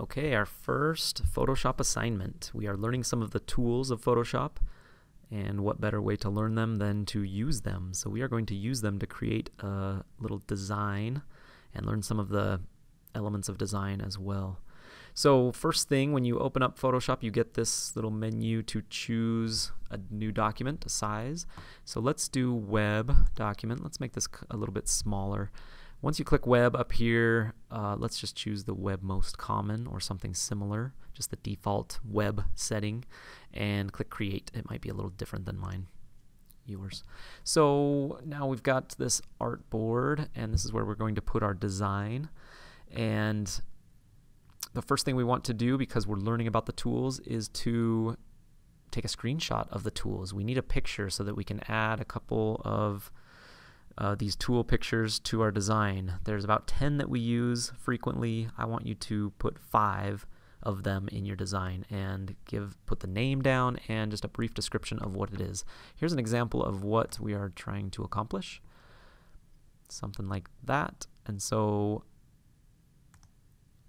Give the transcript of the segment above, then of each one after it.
Okay, our first Photoshop assignment. We are learning some of the tools of Photoshop, and what better way to learn them than to use them. So we are going to use them to create a little design and learn some of the elements of design as well. So first thing, when you open up Photoshop, you get this little menu to choose a new document, a size. So let's do web document. Let's make this a little bit smaller. Once you click web up here, let's just choose the web most common or something similar, just the default web setting, and click create. It might be a little different than mine, yours. So now we've got this artboard, and this is where we're going to put our design. And the first thing we want to do, because we're learning about the tools, is to take a screenshot of the tools. We need a picture so that we can add a couple of these tool pictures to our design. There's about 10 that we use frequently. I want you to put 5 of them in your design and put the name down and just a brief description of what it is. Here's an example of what we are trying to accomplish. Something like that. And so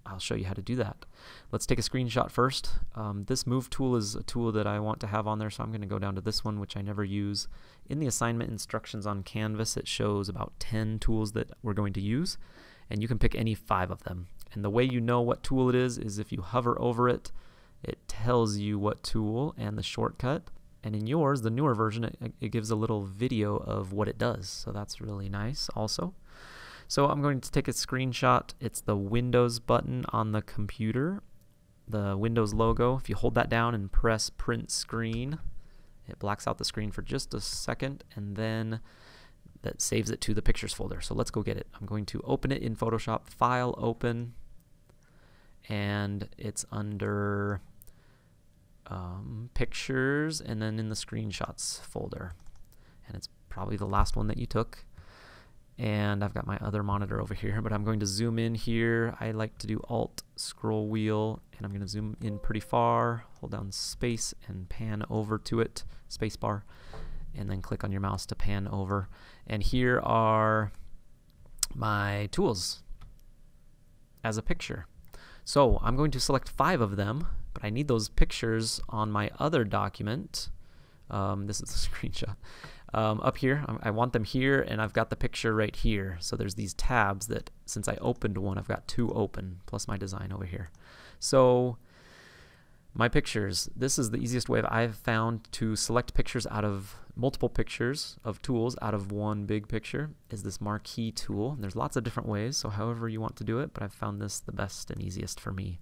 I'll show you how to do that. Let's take a screenshot first. This move tool is a tool that I want to have on there, so I'm going to go down to this one, which I never use. In the assignment instructions on Canvas, it shows about 10 tools that we're going to use, and you can pick any 5 of them. And the way you know what tool it is if you hover over it, it tells you what tool and the shortcut. And in yours, the newer version, it gives a little video of what it does, so that's really nice also. So I'm going to take a screenshot. It's the Windows button on the computer, the Windows logo. If you hold that down and press print screen, it blacks out the screen for just a second, and then that saves it to the pictures folder. So let's go get it. I'm going to open it in Photoshop, File, Open, and it's under Pictures, and then in the Screenshots folder. And it's probably the last one that you took. And I've got my other monitor over here, but I'm going to zoom in here. I like to do Alt, scroll wheel, and I'm going to zoom in pretty far. Hold down space and pan over to it, space bar, and then click on your mouse to pan over. And here are my tools as a picture. So I'm going to select 5 of them, but I need those pictures on my other document. This is a screenshot. Up here, I want them here, and I've got the picture right here. So there's these tabs that, since I opened one, I've got 2 open, plus my design over here. So my pictures, this is the easiest way I've found to select pictures out of multiple pictures of tools out of one big picture, is this marquee tool. And there's lots of different ways, so however you want to do it, but I've found this the best and easiest for me.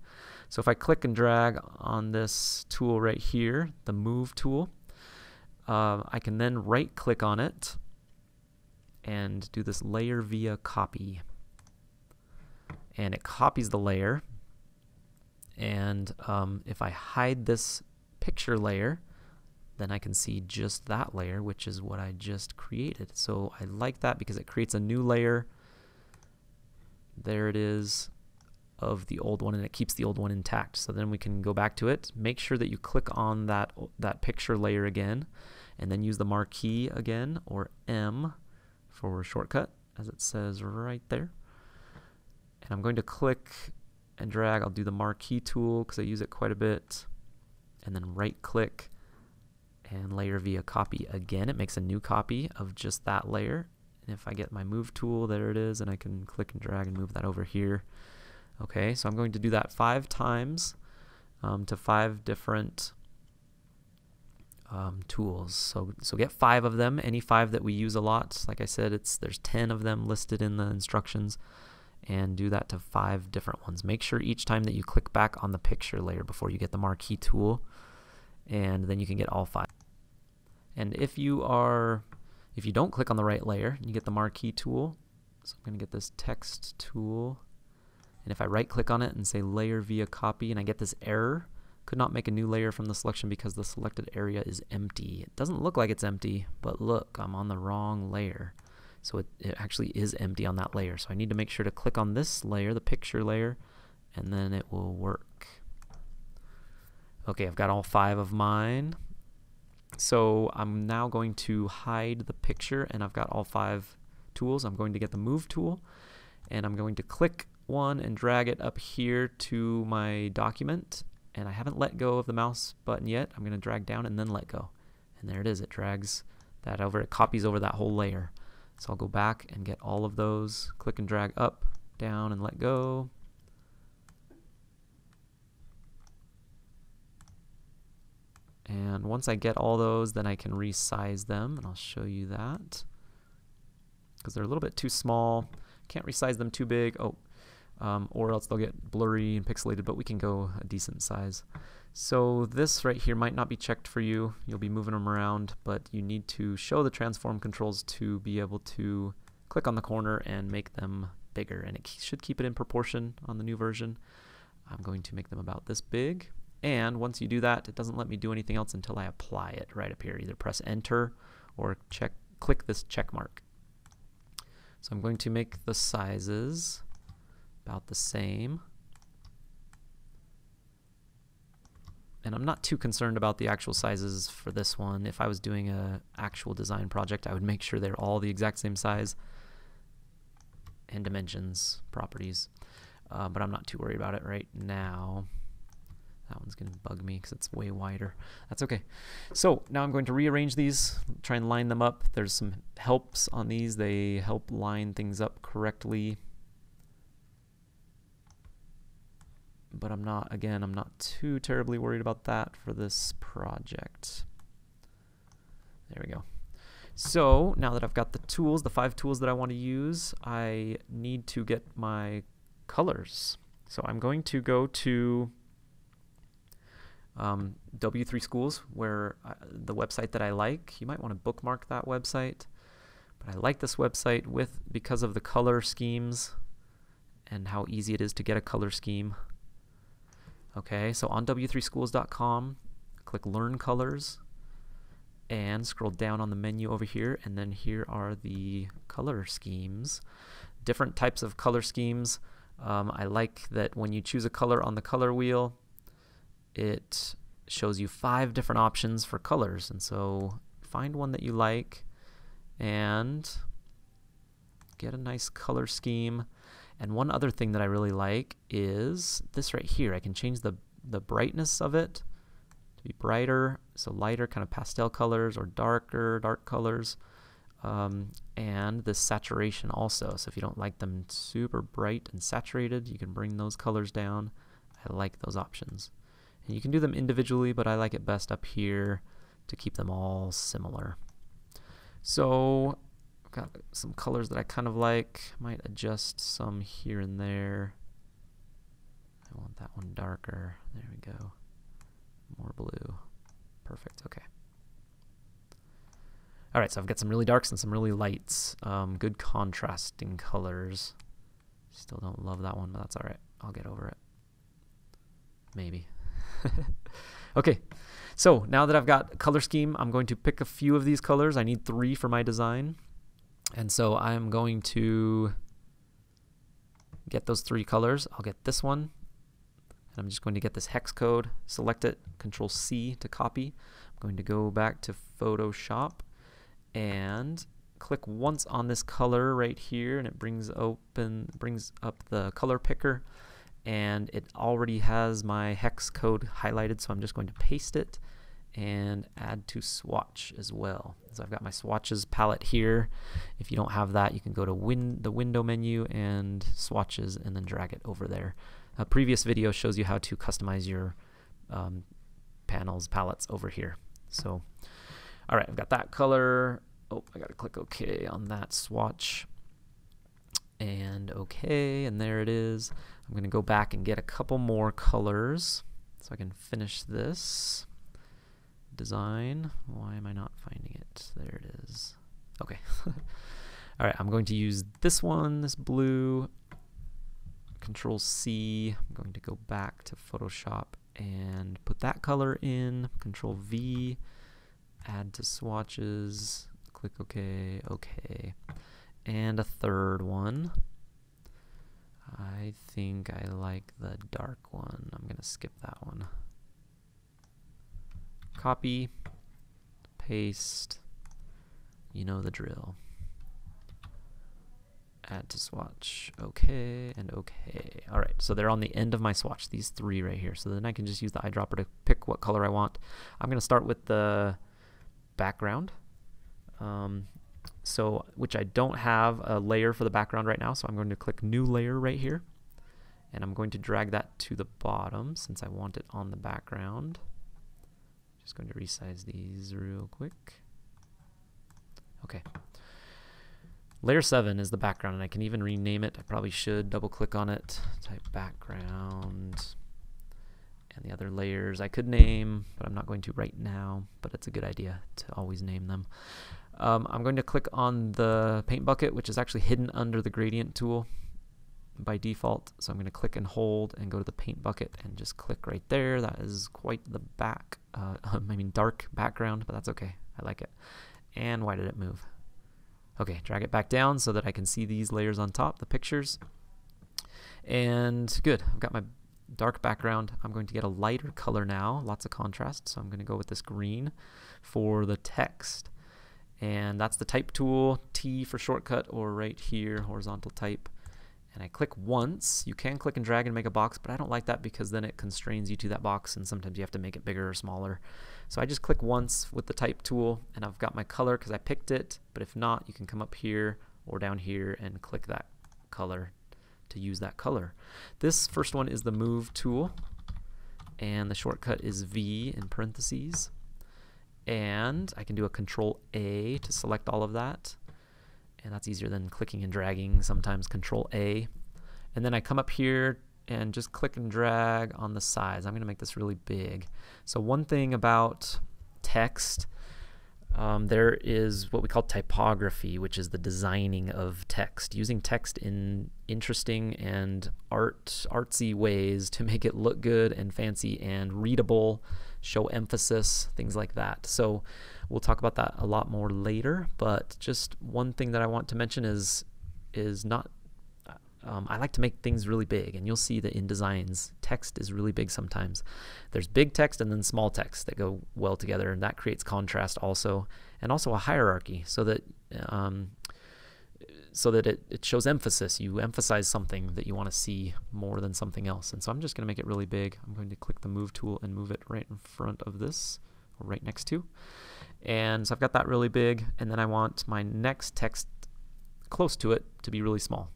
So if I click and drag on this tool right here, the move tool, I can then right click on it and do this layer via copy, and it copies the layer. And if I hide this picture layer, then I can see just that layer, which is what I just created. So I like that because it creates a new layer. There it is, of the old one, and it keeps the old one intact. So then we can go back to it. Make sure that you click on that picture layer again, and then use the marquee again, or M for shortcut, as it says right there. And I'm going to click and drag. I'll do the marquee tool because I use it quite a bit, and then right click and layer via copy again. It makes a new copy of just that layer. And if I get my move tool, there it is, and I can click and drag and move that over here. Okay, so I'm going to do that 5 times to 5 different tools. So get 5 of them, any 5 that we use a lot. Like I said, there's 10 of them listed in the instructions, and do that to 5 different ones. Make sure each time that you click back on the picture layer before you get the marquee tool, and then you can get all 5. And if you don't click on the right layer, you get the marquee tool. So I'm going to get this text tool. And if I right click on it and say layer via copy, and I get this error, could not make a new layer from the selection because the selected area is empty. It doesn't look like it's empty, but look, I'm on the wrong layer. So it actually is empty on that layer. So I need to make sure to click on this layer, the picture layer, and then it will work. Okay, I've got all 5 of mine. So I'm now going to hide the picture, and I've got all 5 tools. I'm going to get the move tool, and I'm going to click one and drag it up here to my document. And I haven't let go of the mouse button yet. I'm going to drag down and then let go. And there it is. It drags that over. It copies over that whole layer. So I'll go back and get all of those. Click and drag up, down, and let go. And once I get all those, then I can resize them, and I'll show you that. Because they're a little bit too small. Can't resize them too big. Or else they'll get blurry and pixelated, but we can go a decent size. So this right here might not be checked for you. You'll be moving them around, but you need to show the transform controls to be able to click on the corner and make them bigger. And it should keep it in proportion on the new version. I'm going to make them about this big. And once you do that, it doesn't let me do anything else until I apply it right up here. Either press enter or click this check mark. So I'm going to make the sizes about the same. And I'm not too concerned about the actual sizes for this one. If I was doing an actual design project, I would make sure they're all the exact same size and dimensions, properties. But I'm not too worried about it right now. That one's going to bug me because it's way wider. That's okay. So now I'm going to rearrange these, try and line them up. There's some helps on these. They help line things up correctly. But I'm not too terribly worried about that for this project. There we go. So now that I've got the tools, the 5 tools that I want to use, I need to get my colors. So I'm going to go to W3 Schools, where the website that I like. You might want to bookmark that website, but I like this website because of the color schemes and how easy it is to get a color scheme. Okay, so on w3schools.com, click Learn Colors, and scroll down on the menu over here, and then here are the color schemes. Different types of color schemes. I like that when you choose a color on the color wheel, it shows you 5 different options for colors, and so find one that you like and get a nice color scheme. And one other thing that I really like is this right here. I can change the brightness of it to be brighter, so lighter kind of pastel colors, or dark colors, and the saturation also. So if you don't like them super bright and saturated, you can bring those colors down. I like those options. And you can do them individually, but I like it best up here to keep them all similar. So I've got some colors that I kind of like. Might adjust some here and there. I want that one darker. There we go. More blue. Perfect. Okay. All right, so I've got some really darks and some really lights. Good contrasting colors. Still don't love that one, but that's all right. I'll get over it. Maybe. Okay, so now that I've got a color scheme, I'm going to pick a few of these colors. I need 3 for my design. And so I'm going to get those 3 colors. I'll get this one. And I'm just going to get this hex code, select it, Control C to copy. I'm going to go back to Photoshop and click once on this color right here, and it brings up the color picker. And it already has my hex code highlighted, so I'm just going to paste it and add to swatch as well. So I've got my swatches palette here. If you don't have that, you can go to the window menu and swatches and then drag it over there. A previous video shows you how to customize your palettes over here. So, all right, I've got that color. Oh, I gotta click OK on that swatch. And OK, and there it is. I'm going to go back and get a couple more colors so I can finish this design. Why am I not finding it? There it is. Okay. All right, I'm going to use this one, this blue. Control C. I'm going to go back to Photoshop and put that color in. Control V. Add to swatches. Click OK. OK. And a third one. I think I like the dark one. I'm going to skip that one. Copy, paste, you know the drill. Add to swatch, okay, and okay. All right, so they're on the end of my swatch, these three right here. So then I can just use the eyedropper to pick what color I want. I'm gonna start with the background, which I don't have a layer for the background right now, so I'm going to click new layer right here, and I'm going to drag that to the bottom since I want it on the background. Just going to resize these real quick. Okay. Layer 7 is the background, and I can even rename it. I probably should double click on it, type background, and the other layers I could name, but I'm not going to right now, but it's a good idea to always name them. I'm going to click on the paint bucket, which is actually hidden under the gradient tool by default. So I'm going to click and hold and go to the paint bucket and just click right there. That is quite the dark background, but that's okay. I like it. And why did it move? Okay, drag it back down so that I can see these layers on top, the pictures. And good, I've got my dark background. I'm going to get a lighter color now, lots of contrast. So I'm going to go with this green for the text. And that's the type tool, T for shortcut, or right here, horizontal type. And I click once. You can click and drag and make a box, but I don't like that because then it constrains you to that box, and sometimes you have to make it bigger or smaller. So I just click once with the type tool, and I've got my color because I picked it, but if not, you can come up here or down here and click that color to use that color. This first one is the move tool, and the shortcut is V in parentheses. And I can do a Control A to select all of that. And that's easier than clicking and dragging, sometimes Control A. And then I come up here and just click and drag on the size. I'm going to make this really big. So one thing about text, there is what we call typography, which is the designing of text, using text in interesting and artsy ways to make it look good and fancy and readable, show emphasis, things like that. So we'll talk about that a lot more later, but just one thing that I want to mention is not, I like to make things really big, and you'll see that in designs, text is really big sometimes. There's big text and then small text that go well together, and that creates contrast also, and also a hierarchy so that it shows emphasis. You emphasize something that you want to see more than something else. And so I'm just going to make it really big. I'm going to click the move tool and move it right in front of this, or right next to. And so I've got that really big, and then I want my next text close to it to be really small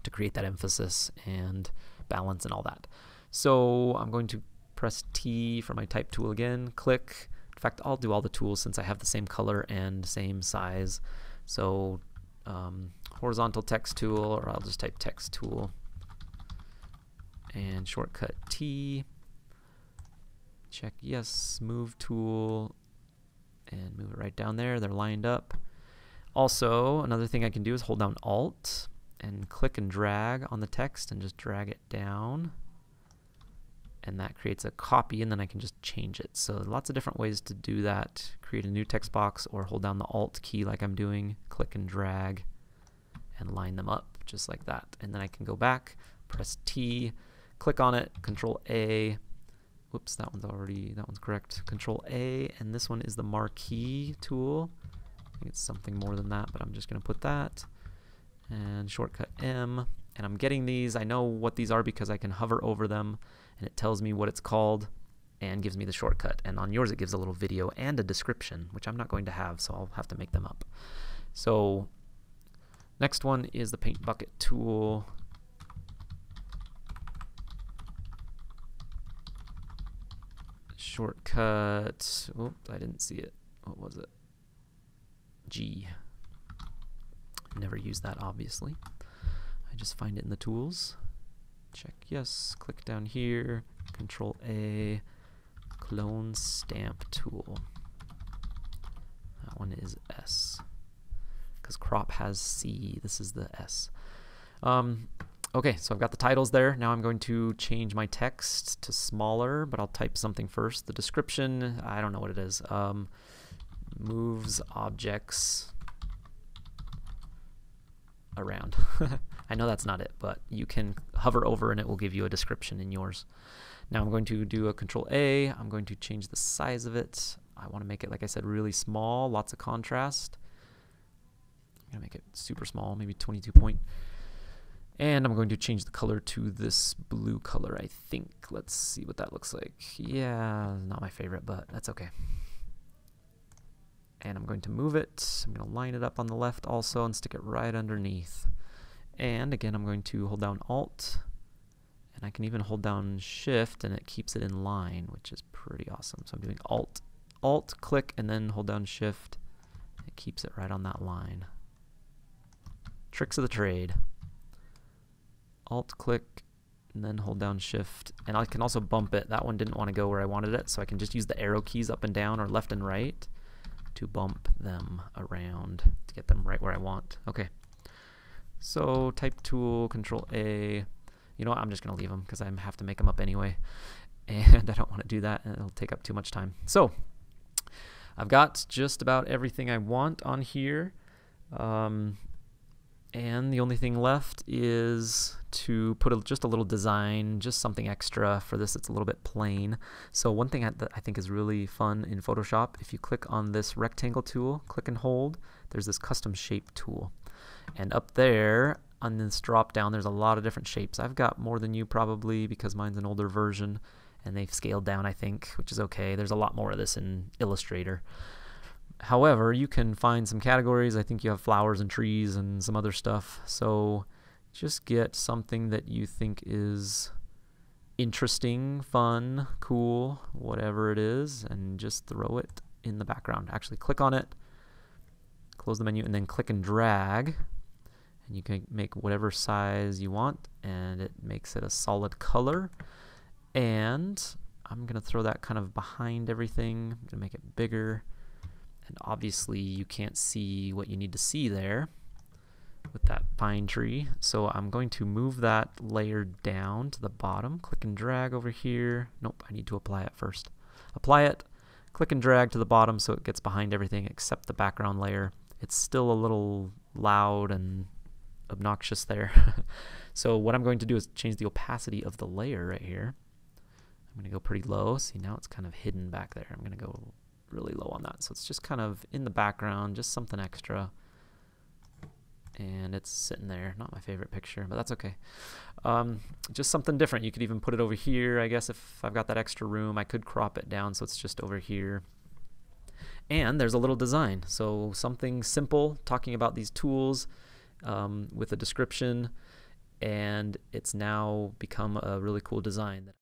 to create that emphasis and balance and all that. So I'm going to press T for my type tool again, click. In fact, I'll do all the tools since I have the same color and same size. So horizontal text tool, or I'll just type text tool, and shortcut T, check yes, move tool, and move it right down there. They're lined up. Also, another thing I can do is hold down Alt and click and drag on the text and just drag it down, and that creates a copy, and then I can just change it. So lots of different ways to do that. Create a new text box, or hold down the Alt key like I'm doing, click and drag, and line them up just like that. And then I can go back, press T, click on it, Control A. Whoops, that one's correct. Control A, and this one is the marquee tool. I think it's something more than that, but I'm just going to put that. And shortcut M, and I'm getting these. I know what these are because I can hover over them, and it tells me what it's called and gives me the shortcut. And on yours it gives a little video and a description, which I'm not going to have, so I'll have to make them up. So next one is the paint bucket tool. Shortcut, oh, I didn't see it. What was it? G. Never use that, obviously. I just find it in the tools. Check yes, click down here, Control A, clone stamp tool. That one is S, because crop has C. This is the S. Okay, so I've got the titles there. Now I'm going to change my text to smaller, but I'll type something first. The description, I don't know what it is. Moves objects around. I know that's not it, but you can hover over and it will give you a description in yours. Now I'm going to do a Control A. I'm going to change the size of it. I want to make it, like I said, really small, lots of contrast. I'm going to make it super small, maybe 22 point. And I'm going to change the color to this blue color, I think. Let's see what that looks like. Yeah, not my favorite, but that's okay. And I'm going to move it. I'm going to line it up on the left also and stick it right underneath. And again, I'm going to hold down Alt, and I can even hold down Shift, and it keeps it in line, which is pretty awesome. So I'm doing Alt, click, and then hold down Shift. It keeps it right on that line. Tricks of the trade. Alt, click, and then hold down Shift. And I can also bump it. That one didn't want to go where I wanted it, so I can just use the arrow keys up and down or left and right to bump them around to get them right where I want. Okay. So type tool, Control A. You know what? I'm just going to leave them because I have to make them up anyway. And I don't want to do that, and it'll take up too much time. So I've got just about everything I want on here. And the only thing left is to put just a little design, just something extra. For this, it's a little bit plain. So one thing that I think is really fun in Photoshop, if you click on this rectangle tool, click and hold, there's this custom shape tool. And up there on this drop down, there's a lot of different shapes. I've got more than you probably because mine's an older version, and they've scaled down, I think, which is okay. There's a lot more of this in Illustrator. However, you can find some categories. I think you have flowers and trees and some other stuff. So just get something that you think is interesting, fun, cool, whatever it is, and just throw it in the background. Actually, click on it, close the menu, and then click and drag. And you can make whatever size you want, and it makes it a solid color. And I'm going to throw that kind of behind everything. I'm going to make it bigger. And obviously you can't see what you need to see there with that pine tree. So I'm going to move that layer down to the bottom. Click and drag over here. Nope, I need to apply it first. Apply it, click and drag to the bottom so it gets behind everything except the background layer. It's still a little loud and obnoxious there. So what I'm going to do is change the opacity of the layer right here. I'm going to go pretty low. See, now it's kind of hidden back there. I'm going to go really low on that. So it's just kind of in the background, just something extra. And it's sitting there. Not my favorite picture, but that's okay. Just something different. You could even put it over here. I guess if I've got that extra room, I could crop it down so it's just over here. And there's a little design. So something simple, talking about these tools with a description, and it's now become a really cool design.